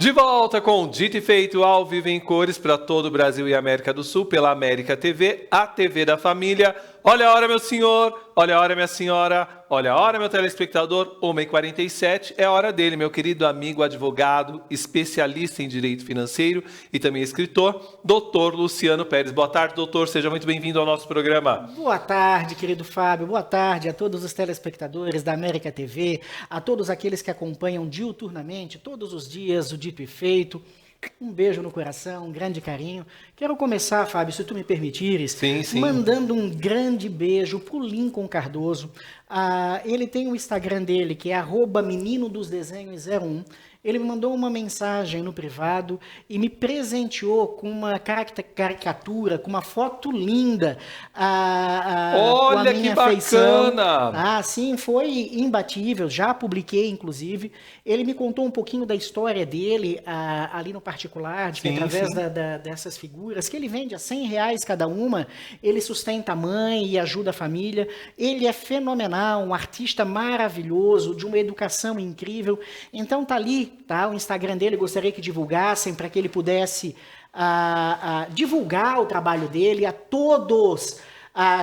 De volta com Dito e Feito ao vivo em cores para todo o Brasil e América do Sul, pela América TV, a TV da família. Olha a hora, meu senhor, olha a hora, minha senhora, olha a hora, meu telespectador, 1h47, é a hora dele, meu querido amigo advogado, especialista em direito financeiro e também escritor, doutor Luciano Pérez. Boa tarde, doutor, seja muito bem-vindo ao nosso programa. Boa tarde, querido Fábio, boa tarde a todos os telespectadores da América TV, a todos aqueles que acompanham diuturnamente, todos os dias, o Dito e Feito. Um beijo no coração, um grande carinho. Quero começar, Fábio, se tu me permitires, mandando um grande beijo pro Lincoln Cardoso. Ele tem o Instagram dele, que é @meninodosdesenhos01. Ele me mandou uma mensagem no privado e me presenteou com uma caricatura, com uma foto linda. Olha, com a minha que feição. bacana! Sim, foi imbatível, já publiquei, inclusive. Ele me contou um pouquinho da história dele ali no particular, de que através dessas figuras, que ele vende a R$100 cada uma, ele sustenta a mãe e ajuda a família. Ele é fenomenal, um artista maravilhoso, de uma educação incrível. Então tá ali, tá? O Instagram dele, gostaria que divulgassem para que ele pudesse divulgar o trabalho dele a todos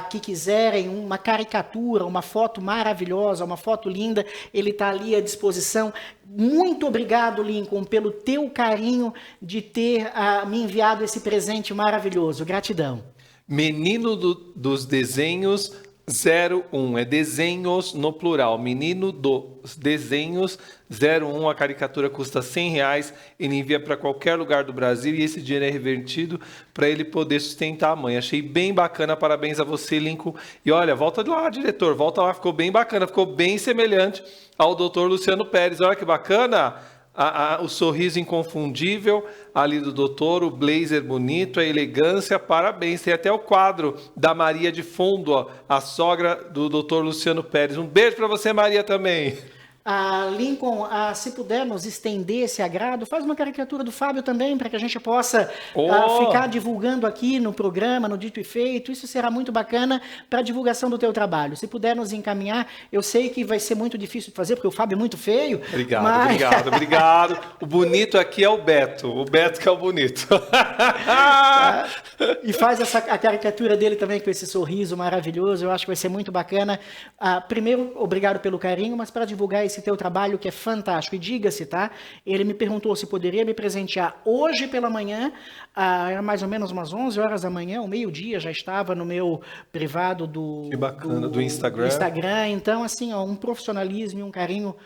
que quiserem uma caricatura, uma foto maravilhosa, uma foto linda, ele está ali à disposição. Muito obrigado, Lincoln, pelo teu carinho de ter me enviado esse presente maravilhoso. Gratidão. Menino dos Desenhos 01, é desenhos no plural, Menino dos Desenhos 01, a caricatura custa R$100, ele envia para qualquer lugar do Brasil e esse dinheiro é revertido para ele poder sustentar a mãe. Achei bem bacana, parabéns a você, Lincoln. E olha, volta lá, diretor, volta lá, ficou bem bacana, ficou bem semelhante ao doutor Luciano Pérez, olha que bacana. O sorriso inconfundível ali do doutor, o blazer bonito, a elegância, parabéns. Tem até o quadro da Maria de fundo, ó, a sogra do doutor Luciano Pérez. Um beijo para você, Maria, também. Lincoln, se pudermos estender esse agrado, faz uma caricatura do Fábio também, para que a gente possa ficar divulgando aqui no programa, no Dito e Feito. Isso será muito bacana para a divulgação do teu trabalho. Se puder nos encaminhar, eu sei que vai ser muito difícil de fazer, porque o Fábio é muito feio. Obrigado. O bonito aqui é o Beto que é o bonito. E faz a caricatura dele também com esse sorriso maravilhoso, eu acho que vai ser muito bacana. Primeiro, obrigado pelo carinho, mas para divulgar esse teu trabalho que é fantástico. E diga-se, tá? Ele me perguntou se poderia me presentear hoje pela manhã, era mais ou menos umas 11 horas da manhã, ao meio-dia, já estava no meu privado do Instagram. Então, assim, um profissionalismo e um carinho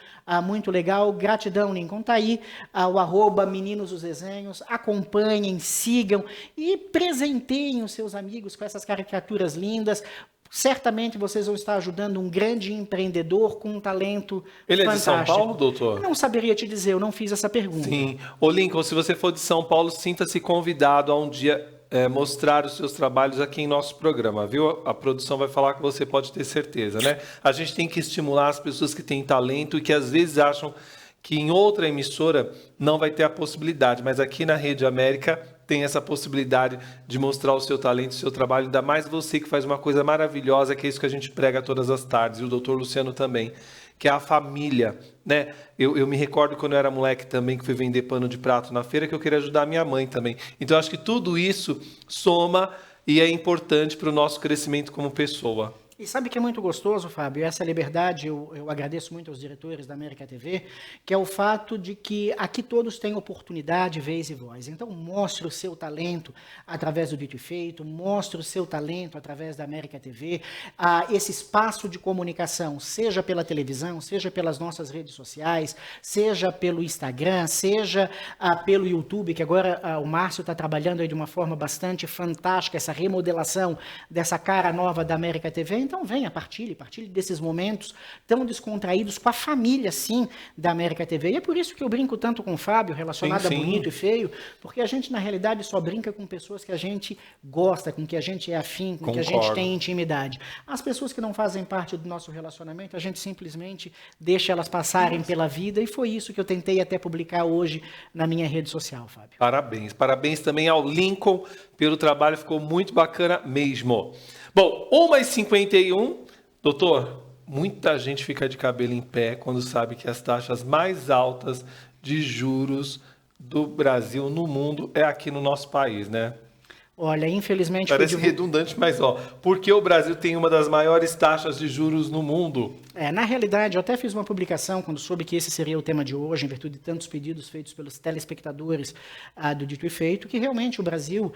muito legal. Gratidão, Lincoln. Tá aí o @Meninos dos Desenhos. Acompanhem, sigam e presenteiem os seus amigos com essas caricaturas lindas. Certamente vocês vão estar ajudando um grande empreendedor com um talento fantástico. Ele é de São Paulo, doutor? Eu não saberia te dizer, eu não fiz essa pergunta. Sim. Ô Lincoln, se você for de São Paulo, sinta-se convidado a um dia mostrar os seus trabalhos aqui em nosso programa, viu? A produção vai falar que você pode ter certeza, né? A gente tem que estimular as pessoas que têm talento e que às vezes acham que em outra emissora não vai ter a possibilidade, mas aqui na Rede América tem essa possibilidade de mostrar o seu talento, o seu trabalho, ainda mais você que faz uma coisa maravilhosa, que é isso que a gente prega todas as tardes, e o doutor Luciano também, que é a família, né? Eu me recordo quando eu era moleque também, que fui vender pano de prato na feira, que eu queria ajudar a minha mãe também. Então, acho que tudo isso soma e é importante para o nosso crescimento como pessoa. E sabe que é muito gostoso, Fábio, essa liberdade, eu agradeço muito aos diretores da América TV, que é o fato de que aqui todos têm oportunidade, vez e voz. Então, mostre o seu talento através do Dito e Feito, mostre o seu talento através da América TV, esse espaço de comunicação, seja pela televisão, seja pelas nossas redes sociais, seja pelo Instagram, seja pelo YouTube, que agora o Márcio está trabalhando aí de uma forma bastante fantástica, essa remodelação dessa cara nova da América TV. Então venha, partilhe desses momentos tão descontraídos com a família, sim, da América TV. E é por isso que eu brinco tanto com o Fábio, relacionado a bonito e feio, porque a gente, na realidade, só brinca com pessoas que a gente gosta, com que a gente é afim, com que a gente tem intimidade. As pessoas que não fazem parte do nosso relacionamento, a gente simplesmente deixa elas passarem pela vida, e foi isso que eu tentei até publicar hoje na minha rede social, Fábio. Parabéns também ao Lincoln pelo trabalho, ficou muito bacana mesmo. Bom, 1h51, doutor, muita gente fica de cabelo em pé quando sabe que as taxas mais altas de juros do Brasil no mundo é aqui no nosso país, né? Olha, infelizmente... Parece redundante, mas porque o Brasil tem uma das maiores taxas de juros no mundo? Na realidade, eu até fiz uma publicação quando soube que esse seria o tema de hoje, em virtude de tantos pedidos feitos pelos telespectadores do Dito e Feito, que realmente o Brasil,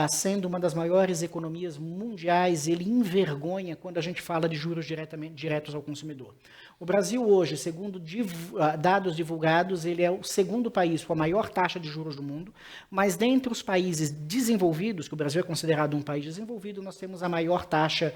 sendo uma das maiores economias mundiais, ele envergonha quando a gente fala de juros diretos ao consumidor. O Brasil hoje, segundo dados divulgados, ele é o segundo país com a maior taxa de juros do mundo, mas dentre os países desenvolvidos, que o Brasil é considerado um país desenvolvido, nós temos a maior taxa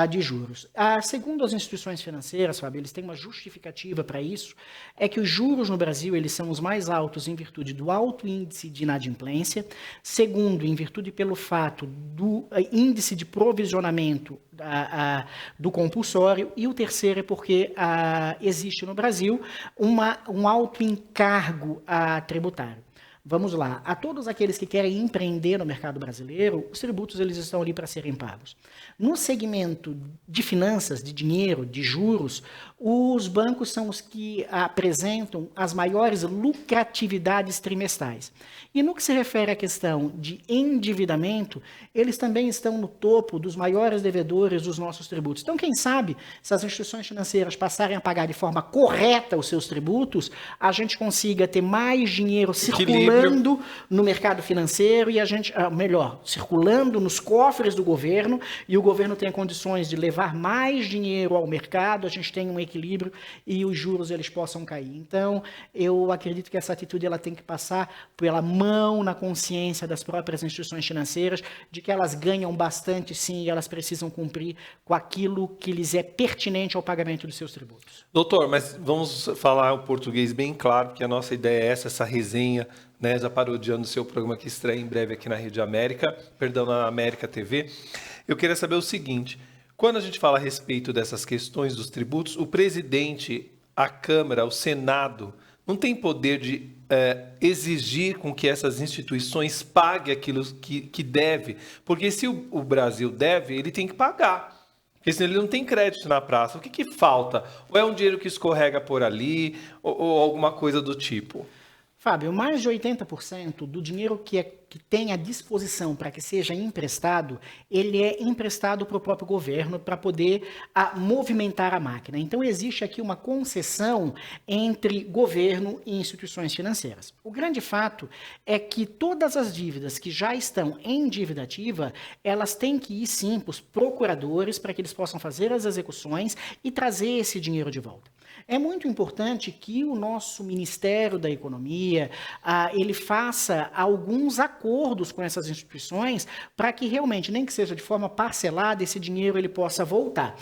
de juros. Segundo as instituições financeiras, Fábio, eles têm uma justificativa para isso, é que os juros no Brasil eles são os mais altos em virtude do alto índice de inadimplência, segundo, em virtude pelo fato do índice de provisionamento do compulsório, e o terceiro é porque existe no Brasil um alto encargo tributário. Vamos lá, a todos aqueles que querem empreender no mercado brasileiro, os tributos eles estão ali para serem pagos. No segmento de finanças, de dinheiro, de juros, os bancos são os que apresentam as maiores lucratividades trimestrais. E no que se refere à questão de endividamento, eles também estão no topo dos maiores devedores dos nossos tributos. Então, quem sabe, se as instituições financeiras passarem a pagar de forma correta os seus tributos, a gente consiga ter mais dinheiro circulando no mercado financeiro e a gente, circulando nos cofres do governo, e o governo tem condições de levar mais dinheiro ao mercado, a gente tem um equilíbrio e os juros eles possam cair. Então, eu acredito que essa atitude ela tem que passar pela mão na consciência das próprias instituições financeiras, de que elas ganham bastante sim e elas precisam cumprir com aquilo que lhes é pertinente ao pagamento dos seus tributos. Doutor, mas vamos falar o português bem claro, porque a nossa ideia é essa resenha, né, já parodiando o seu programa que estreia em breve aqui na Rede América, na América TV. Eu queria saber o seguinte, quando a gente fala a respeito dessas questões dos tributos, o presidente, a Câmara, o Senado, não tem poder de exigir com que essas instituições paguem aquilo que deve, porque se o Brasil deve, ele tem que pagar. Porque senão ele não tem crédito na praça. O que falta? Ou é um dinheiro que escorrega por ali, ou alguma coisa do tipo? Fábio, mais de 80% do dinheiro que tem à disposição para que seja emprestado, ele é emprestado para o próprio governo para poder movimentar a máquina. Então, existe aqui uma concessão entre governo e instituições financeiras. O grande fato é que todas as dívidas que já estão em dívida ativa, elas têm que ir, sim, para os procuradores para que eles possam fazer as execuções e trazer esse dinheiro de volta. É muito importante que o nosso Ministério da Economia, ele faça alguns acordos com essas instituições para que realmente, nem que seja de forma parcelada, esse dinheiro ele possa voltar.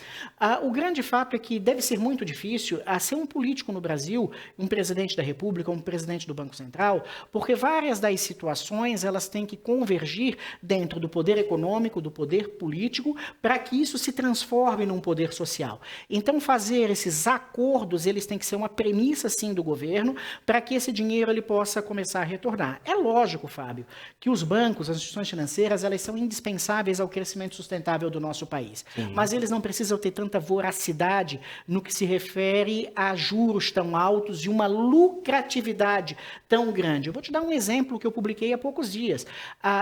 O grande fato é que deve ser muito difícil ser um político no Brasil, um presidente da República, um presidente do Banco Central, porque várias das situações elas têm que convergir dentro do poder econômico, do poder político, para que isso se transforme num poder social. Então, fazer esses acordos eles têm que ser uma premissa, sim, do governo, para que esse dinheiro ele possa começar a retornar. É lógico, Fábio, que os bancos, as instituições financeiras, elas são indispensáveis ao crescimento sustentável do nosso país. Sim. Mas eles não precisam ter tanta voracidade no que se refere a juros tão altos e uma lucratividade tão grande. Eu vou te dar um exemplo que eu publiquei há poucos dias.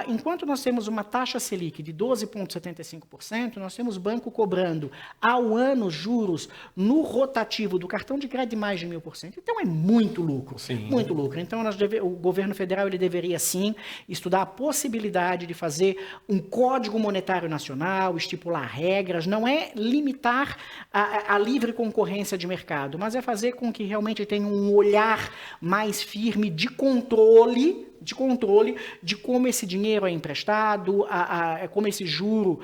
Enquanto nós temos uma taxa Selic de 12,75%, nós temos banco cobrando ao ano juros no rotativo do cartão de crédito de mais de 1.000%. Então, é muito lucro. Sim. Muito lucro. Então, o governo federal ele deveria, sim, estudar a possibilidade de fazer um código monetário nacional, estipular regras, não é limitar a livre concorrência de mercado, mas é fazer com que realmente tenha um olhar mais firme de controle de como esse dinheiro é emprestado, como esse juro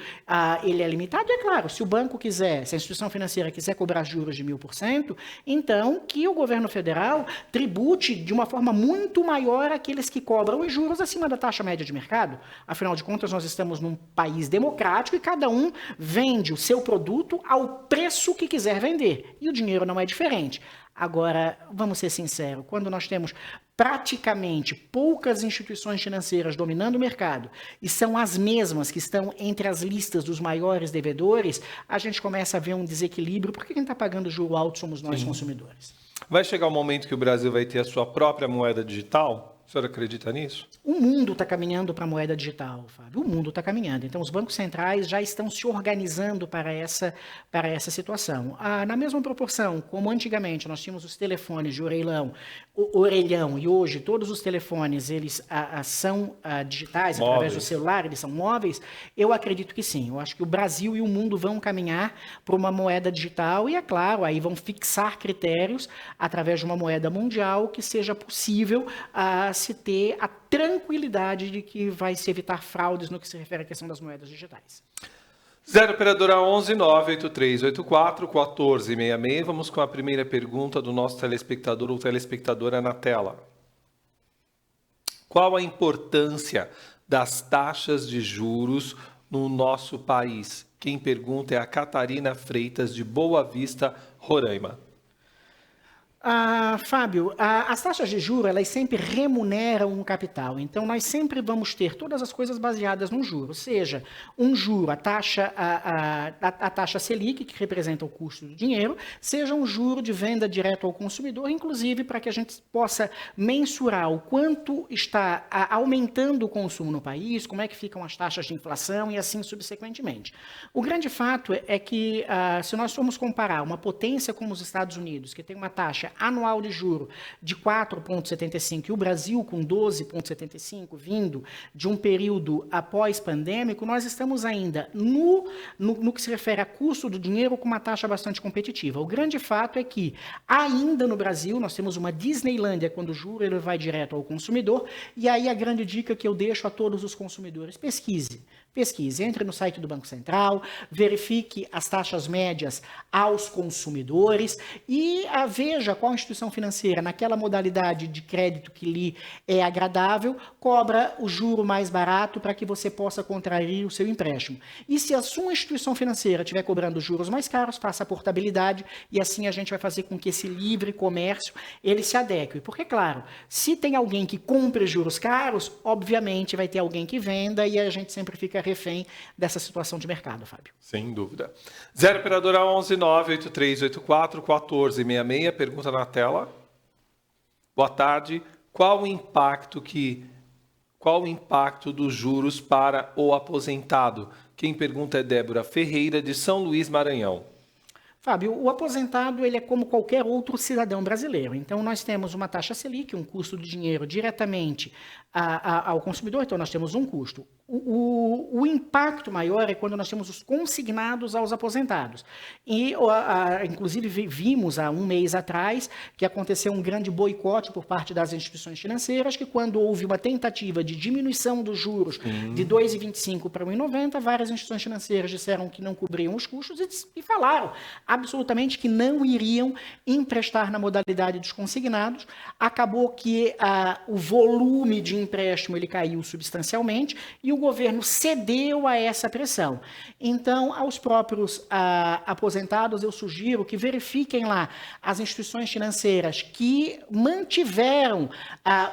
ele é limitado. E é claro, se o banco quiser, se a instituição financeira quiser cobrar juros de 1.000%, então que o governo federal tribute de uma forma muito maior aqueles que cobram os juros acima da taxa média de mercado. Afinal de contas, nós estamos num país democrático e cada um vende o seu produto ao preço que quiser vender. E o dinheiro não é diferente. Agora, vamos ser sinceros, quando nós temos praticamente poucas instituições financeiras dominando o mercado e são as mesmas que estão entre as listas dos maiores devedores, a gente começa a ver um desequilíbrio, porque quem está pagando juro alto somos nós, consumidores. Vai chegar o momento que o Brasil vai ter a sua própria moeda digital? O senhor acredita nisso? O mundo está caminhando para a moeda digital, Fábio. O mundo está caminhando. Então, os bancos centrais já estão se organizando para essa situação. Na mesma proporção, como antigamente nós tínhamos os telefones de orelhão, e hoje todos os telefones eles são digitais, móveis. Através do celular, eles são móveis, eu acredito que sim. Eu acho que o Brasil e o mundo vão caminhar para uma moeda digital e, é claro, aí vão fixar critérios através de uma moeda mundial que seja possível se ter a tranquilidade de que vai se evitar fraudes no que se refere à questão das moedas digitais. 0 operadora 11 98384 1466. Vamos com a primeira pergunta do nosso telespectador ou telespectadora na tela. Qual a importância das taxas de juros no nosso país? Quem pergunta é a Catarina Freitas, de Boa Vista, Roraima. Fábio, as taxas de juros, elas sempre remuneram um capital. Então, nós sempre vamos ter todas as coisas baseadas no juro. Seja um juro, a taxa Selic, que representa o custo do dinheiro, seja um juro de venda direto ao consumidor, inclusive para que a gente possa mensurar o quanto está aumentando o consumo no país, como é que ficam as taxas de inflação e assim subsequentemente. O grande fato é que, se nós formos comparar uma potência como os Estados Unidos, que tem uma taxa anual de juro de 4,75 e o Brasil com 12,75, vindo de um período após-pandêmico, nós estamos ainda no que se refere a custo do dinheiro com uma taxa bastante competitiva. O grande fato é que ainda no Brasil nós temos uma Disneylândia quando o juro ele vai direto ao consumidor, e aí a grande dica que eu deixo a todos os consumidores: pesquise, entre no site do Banco Central, verifique as taxas médias aos consumidores e veja qual instituição financeira, naquela modalidade de crédito que lhe é agradável, cobra o juro mais barato para que você possa contrair o seu empréstimo. E se a sua instituição financeira estiver cobrando juros mais caros, faça a portabilidade e assim a gente vai fazer com que esse livre comércio ele se adeque. Porque, claro, se tem alguém que compre juros caros, obviamente vai ter alguém que venda e a gente sempre fica refém dessa situação de mercado, Fábio. Sem dúvida. 0 operadora 11 98384 1466. Pergunta na tela. Boa tarde. Qual o impacto dos juros para o aposentado? Quem pergunta é Débora Ferreira, de São Luís, Maranhão. Fábio, o aposentado ele é como qualquer outro cidadão brasileiro. Então, nós temos uma taxa Selic, um custo de dinheiro diretamente ao consumidor, então nós temos um custo. O impacto maior é quando nós temos os consignados aos aposentados. E, inclusive, vimos há um mês atrás que aconteceu um grande boicote por parte das instituições financeiras, que quando houve uma tentativa de diminuição dos juros de 2,25 para 1,90, várias instituições financeiras disseram que não cobriam os custos e falaram absolutamente que não iriam emprestar na modalidade dos consignados. Acabou que o volume de empréstimo ele caiu substancialmente e o governo cedeu a essa pressão. Então, aos próprios aposentados, eu sugiro que verifiquem lá as instituições financeiras que mantiveram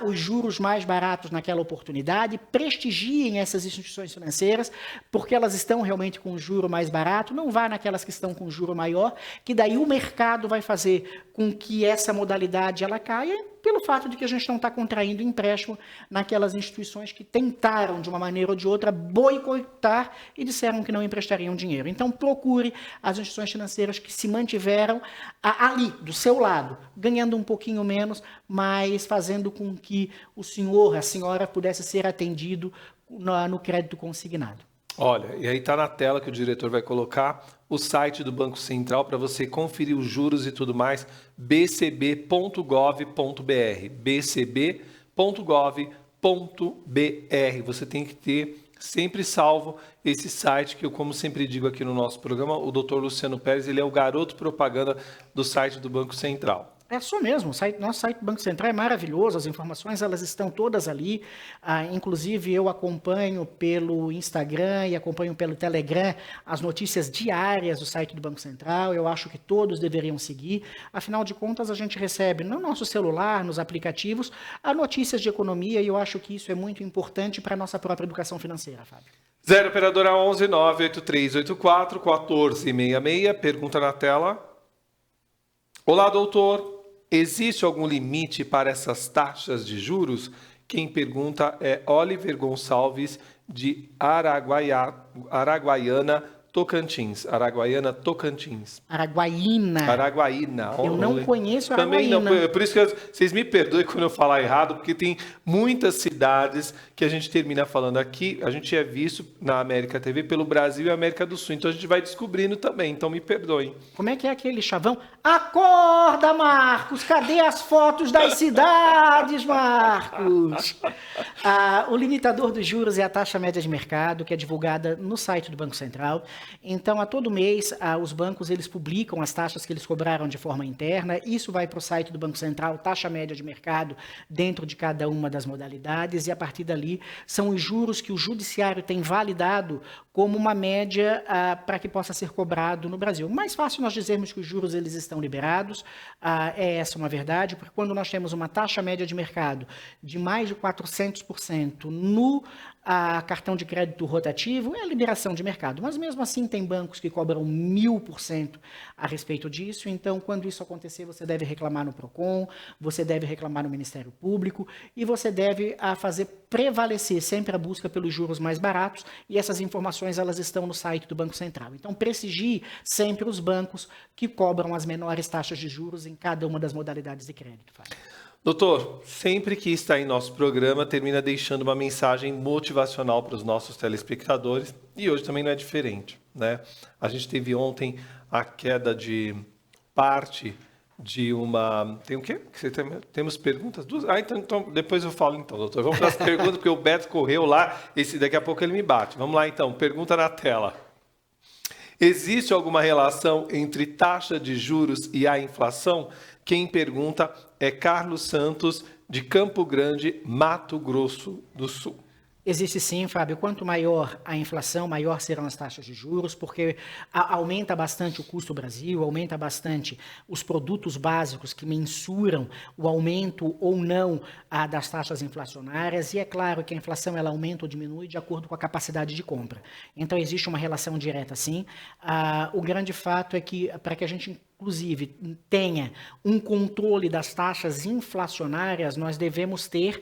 os juros mais baratos naquela oportunidade, prestigiem essas instituições financeiras, porque elas estão realmente com o juro mais barato, não vá naquelas que estão com juro maior, que daí o mercado vai fazer com que essa modalidade ela caia, pelo fato de que a gente não está contraindo empréstimo naquelas instituições que tentaram, de uma maneira ou de outra, boicotar e disseram que não emprestariam dinheiro. Então, procure as instituições financeiras que se mantiveram ali, do seu lado, ganhando um pouquinho menos, mas fazendo com que o senhor, a senhora, pudesse ser atendido no crédito consignado. Olha, e aí está na tela que o diretor vai colocar o site do Banco Central para você conferir os juros e tudo mais, bcb.gov.br, bcb.gov.br. Você tem que ter sempre salvo esse site que eu, como sempre digo aqui no nosso programa, o Dr. Luciano Pérez, ele é o garoto propaganda do site do Banco Central. É só mesmo, nosso site do Banco Central é maravilhoso, as informações elas estão todas ali, inclusive eu acompanho pelo Instagram e acompanho pelo Telegram as notícias diárias do site do Banco Central, eu acho que todos deveriam seguir, afinal de contas a gente recebe no nosso celular, nos aplicativos, as notícias de economia e eu acho que isso é muito importante para a nossa própria educação financeira, Fábio. 0 operadora 11 98384 1466, pergunta na tela. Olá, doutor. Existe algum limite para essas taxas de juros? Quem pergunta é Oliver Gonçalves, de Araguaiana, Tocantins. Araguaiana, Tocantins. Araguaína. Eu não conheço Também não, Araguaína. por isso que vocês me perdoem quando eu falar errado, porque tem muitas cidades que a gente termina falando aqui, a gente é visto na América TV pelo Brasil e América do Sul, então a gente vai descobrindo também, então me perdoem. Como é que é aquele chavão? Acorda, Marcos! Cadê as fotos das cidades, Marcos? O limitador dos juros é a taxa média de mercado, que é divulgada no site do Banco Central. Então, a todo mês, os bancos eles publicam as taxas que eles cobraram de forma interna. Isso vai para o site do Banco Central, taxa média de mercado, dentro de cada uma das modalidades. E, a partir dali, são os juros que o judiciário tem validado como uma média para que possa ser cobrado no Brasil. Mais fácil nós dizermos que os juros eles estão liberados, é essa uma verdade, porque quando nós temos uma taxa média de mercado de mais de 400% no cartão de crédito rotativo, é a liberação de mercado. Mas mesmo assim tem bancos que cobram 1000% a respeito disso, então quando isso acontecer você deve reclamar no PROCON, você deve reclamar no Ministério Público e você deve fazer prevalecer sempre a busca pelos juros mais baratos e essas informações elas estão no site do Banco Central. Então prestigie sempre os bancos que cobram as menores taxas de juros em cada uma das modalidades de crédito. Fábio. Doutor, sempre que está em nosso programa, termina deixando uma mensagem motivacional para os nossos telespectadores e hoje também não é diferente, né? A gente teve ontem a queda de parte de uma... Tem o quê? Temos perguntas? Duas? Então depois eu falo então, doutor. Vamos para as perguntas, porque o Beto correu lá, daqui a pouco ele me bate. Vamos lá então, pergunta na tela. Existe alguma relação entre taxa de juros e a inflação? Quem pergunta é Carlos Santos, de Campo Grande, Mato Grosso do Sul. Existe sim, Fábio. Quanto maior a inflação, maior serão as taxas de juros, porque aumenta bastante o custo do Brasil, aumenta bastante os produtos básicos que mensuram o aumento ou não das taxas inflacionárias. E é claro que a inflação ela aumenta ou diminui de acordo com a capacidade de compra. Então existe uma relação direta sim. O grande fato é que para que a gente inclusive tenha um controle das taxas inflacionárias, nós devemos ter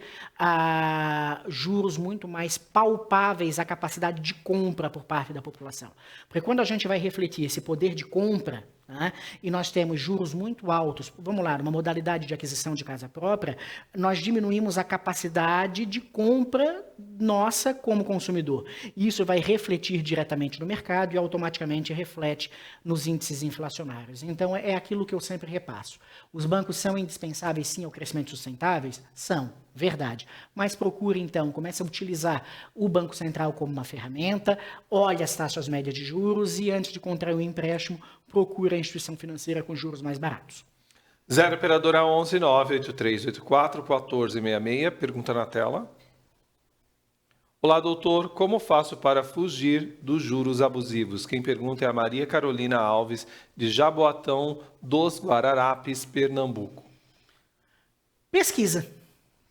juros muito mais palpáveis à capacidade de compra por parte da população. Porque quando a gente vai refletir esse poder de compra, né, e nós temos juros muito altos, vamos lá, numa modalidade de aquisição de casa própria, nós diminuímos a capacidade de compra nossa como consumidor. E isso vai refletir diretamente no mercado e automaticamente reflete nos índices inflacionários. Então, é aquilo que eu sempre repasso. Os bancos são indispensáveis, sim, ao crescimento sustentável? São, verdade. Mas procure, então, comece a utilizar o Banco Central como uma ferramenta, olhe as taxas médias de juros e, antes de contrair um empréstimo, procure a instituição financeira com juros mais baratos. 0 operadora 11 98384 1466, pergunta na tela. Olá, doutor, como faço para fugir dos juros abusivos? Quem pergunta é a Maria Carolina Alves, de Jaboatão dos Guararapes, Pernambuco. Pesquisa.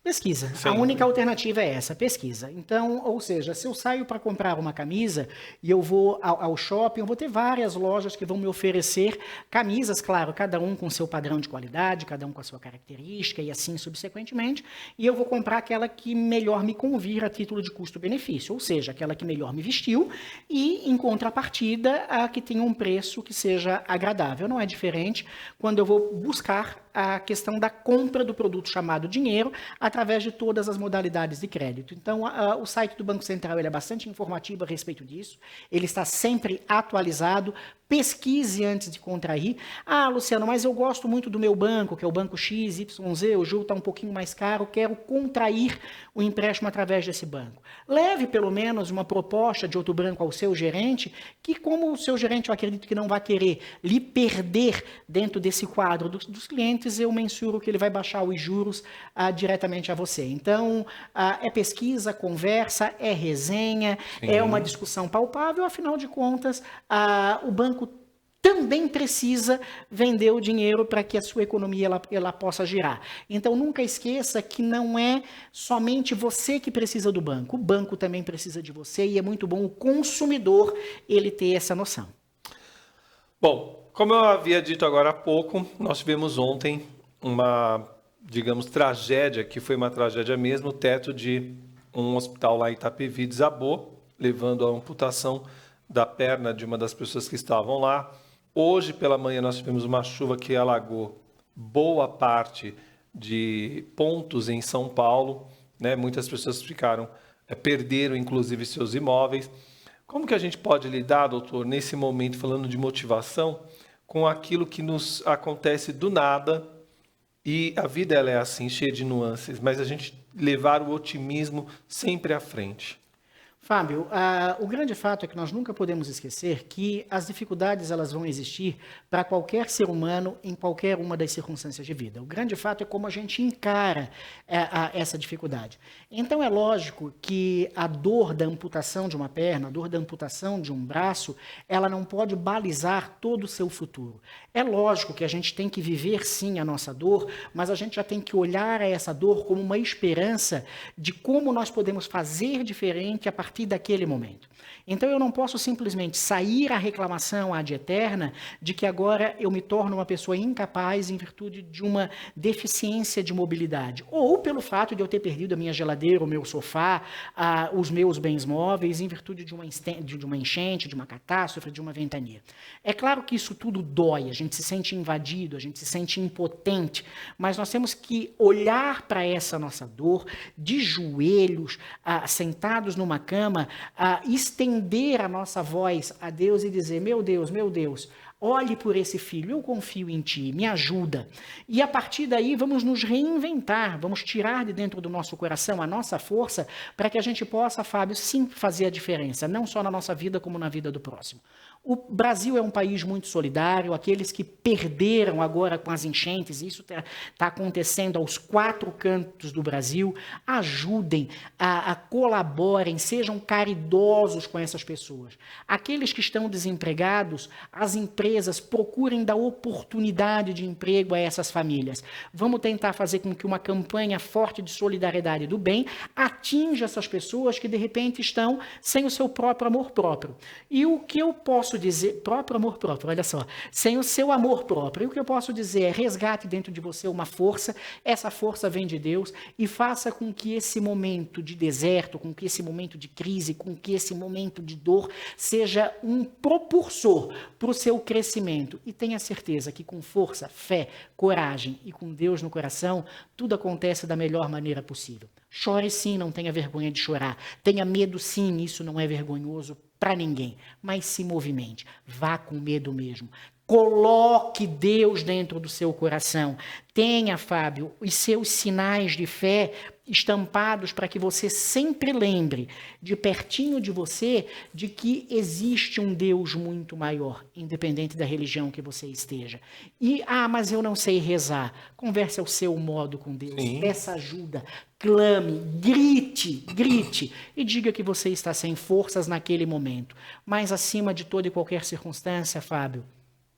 Sim. A única alternativa é essa, pesquisa. Então, ou seja, se eu saio para comprar uma camisa e eu vou ao shopping, eu vou ter várias lojas que vão me oferecer camisas, claro, cada um com seu padrão de qualidade, cada um com a sua característica e assim subsequentemente, e eu vou comprar aquela que melhor me convir a título de custo-benefício, ou seja, aquela que melhor me vestiu e, em contrapartida, a que tenha um preço que seja agradável. Não é diferente quando eu vou buscar a questão da compra do produto chamado dinheiro através de todas as modalidades de crédito. Então, o site do Banco Central ele é bastante informativo a respeito disso, ele está sempre atualizado, pesquise antes de contrair. Luciano, mas eu gosto muito do meu banco, que é o banco XYZ, o juro está um pouquinho mais caro, quero contrair o empréstimo através desse banco. Leve pelo menos uma proposta de outro banco ao seu gerente, que como o seu gerente eu acredito que não vai querer lhe perder dentro desse quadro dos clientes, eu mensuro que ele vai baixar os juros diretamente a você. Então, é pesquisa, conversa, é resenha, sim, é uma discussão palpável, afinal de contas, o banco também precisa vender o dinheiro para que a sua economia ela possa girar. Então, nunca esqueça que não é somente você que precisa do banco. O banco também precisa de você e é muito bom o consumidor ele ter essa noção. Bom, como eu havia dito agora há pouco, nós tivemos ontem uma digamos, tragédia, que foi uma tragédia mesmo, o teto de um hospital lá em Itapevi desabou, levando à amputação da perna de uma das pessoas que estavam lá. Hoje pela manhã nós tivemos uma chuva que alagou boa parte de pontos em São Paulo, né? Muitas pessoas perderam inclusive seus imóveis. Como que a gente pode lidar, doutor, nesse momento, falando de motivação, com aquilo que nos acontece do nada? E a vida ela é assim, cheia de nuances, mas a gente levar o otimismo sempre à frente. Fábio, o grande fato é que nós nunca podemos esquecer que as dificuldades elas vão existir para qualquer ser humano em qualquer uma das circunstâncias de vida. O grande fato é como a gente encara essa dificuldade. Então é lógico que a dor da amputação de uma perna, a dor da amputação de um braço, ela não pode balizar todo o seu futuro. É lógico que a gente tem que viver sim a nossa dor, mas a gente já tem que olhar a essa dor como uma esperança de como nós podemos fazer diferente a partir daquele momento. Então eu não posso simplesmente sair à reclamação ad eterna de que agora eu me torno uma pessoa incapaz em virtude de uma deficiência de mobilidade, ou pelo fato de eu ter perdido a minha geladeira, o meu sofá, os meus bens móveis em virtude de uma enchente, de uma catástrofe, de uma ventania. É claro que isso tudo dói, a gente se sente invadido, a gente se sente impotente, mas nós temos que olhar para essa nossa dor de joelhos, sentados numa cama, estender a nossa voz a Deus e dizer: meu Deus, olhe por esse filho, eu confio em ti, me ajuda. E a partir daí vamos nos reinventar, vamos tirar de dentro do nosso coração a nossa força para que a gente possa, Fábio, sim fazer a diferença, não só na nossa vida como na vida do próximo. O Brasil é um país muito solidário, aqueles que perderam agora com as enchentes, isso está acontecendo aos 4 cantos do Brasil, ajudem, colaborem, sejam caridosos com essas pessoas. Aqueles que estão desempregados, as empresas procurem dar oportunidade de emprego a essas famílias. Vamos tentar fazer com que uma campanha forte de solidariedade do bem atinja essas pessoas que de repente estão sem o seu próprio amor próprio. E o que eu posso dizer, próprio amor próprio, olha só, sem o seu amor próprio, e o que eu posso dizer é: resgate dentro de você uma força, essa força vem de Deus, e faça com que esse momento de deserto, com que esse momento de crise, com que esse momento de dor seja um propulsor para o seu crescimento. E tenha certeza que com força, fé, coragem e com Deus no coração, tudo acontece da melhor maneira possível. Chore sim, não tenha vergonha de chorar. Tenha medo sim, isso não é vergonhoso para ninguém, mas se movimente, vá com medo mesmo. Coloque Deus dentro do seu coração. Tenha, Fábio, os seus sinais de fé estampados para que você sempre lembre, de pertinho de você, de que existe um Deus muito maior, independente da religião que você esteja. E, mas eu não sei rezar. Converse ao seu modo com Deus. Sim. Peça ajuda. Clame, grite e diga que você está sem forças naquele momento. Mas acima de toda e qualquer circunstância, Fábio,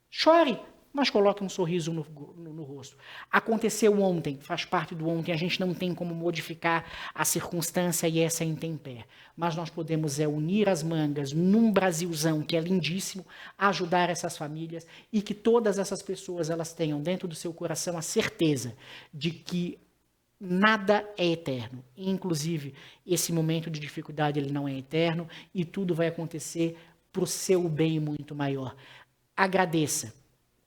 chore, mas coloque um sorriso no rosto. Aconteceu ontem, faz parte do ontem, a gente não tem como modificar a circunstância e essa intempérie. Mas nós podemos unir as mangas num Brasilzão que é lindíssimo, ajudar essas famílias e que todas essas pessoas elas tenham dentro do seu coração a certeza de que nada é eterno, inclusive esse momento de dificuldade ele não é eterno e tudo vai acontecer para o seu bem muito maior. Agradeça,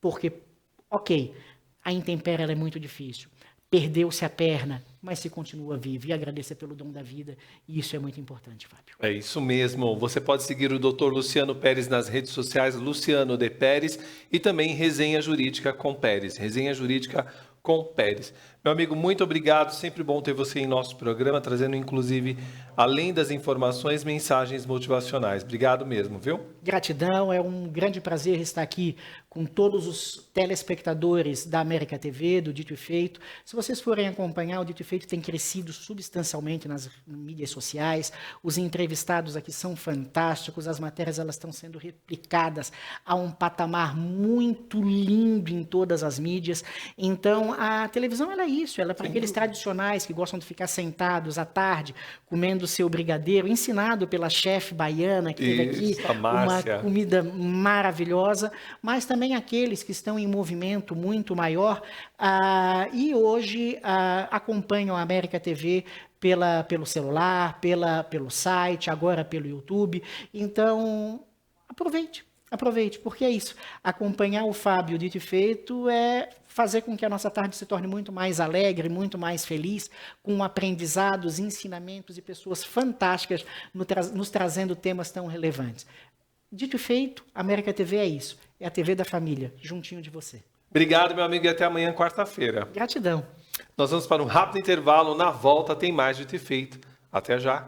porque, ok, a intempérie ela é muito difícil, perdeu-se a perna, mas se continua vivo, e agradeça pelo dom da vida, e isso é muito importante, Fábio. É isso mesmo, você pode seguir o Dr. Luciano Pérez nas redes sociais, Luciano de Pérez, e também Resenha Jurídica com Pérez, Resenha Jurídica com Pérez. Meu amigo, muito obrigado, sempre bom ter você em nosso programa, trazendo inclusive, além das informações, mensagens motivacionais. Obrigado mesmo, viu? Gratidão, é um grande prazer estar aqui com todos os telespectadores da América TV, do Dito e Feito. Se vocês forem acompanhar, o Dito e Feito tem crescido substancialmente nas mídias sociais, os entrevistados aqui são fantásticos, as matérias elas estão sendo replicadas a um patamar muito lindo em todas as mídias. Então, a televisão ela é isso, ela é para aqueles tradicionais que gostam de ficar sentados à tarde, comendo seu brigadeiro, ensinado pela chefe baiana, que teve aqui Isso, a uma Márcia. comida maravilhosa, mas também aqueles que estão em movimento muito maior e hoje acompanham a América TV pelo celular, pelo site, agora pelo YouTube. Então, aproveite, porque é isso. Acompanhar o Fábio Dito e Feito é fazer com que a nossa tarde se torne muito mais alegre, muito mais feliz, com aprendizados, ensinamentos e pessoas fantásticas nos trazendo temas tão relevantes. Dito e feito, América TV é isso. É a TV da família, juntinho de você. Obrigado, meu amigo, e até amanhã, quarta-feira. Gratidão. Nós vamos para um rápido intervalo. Na volta tem mais Dito e Feito. Até já.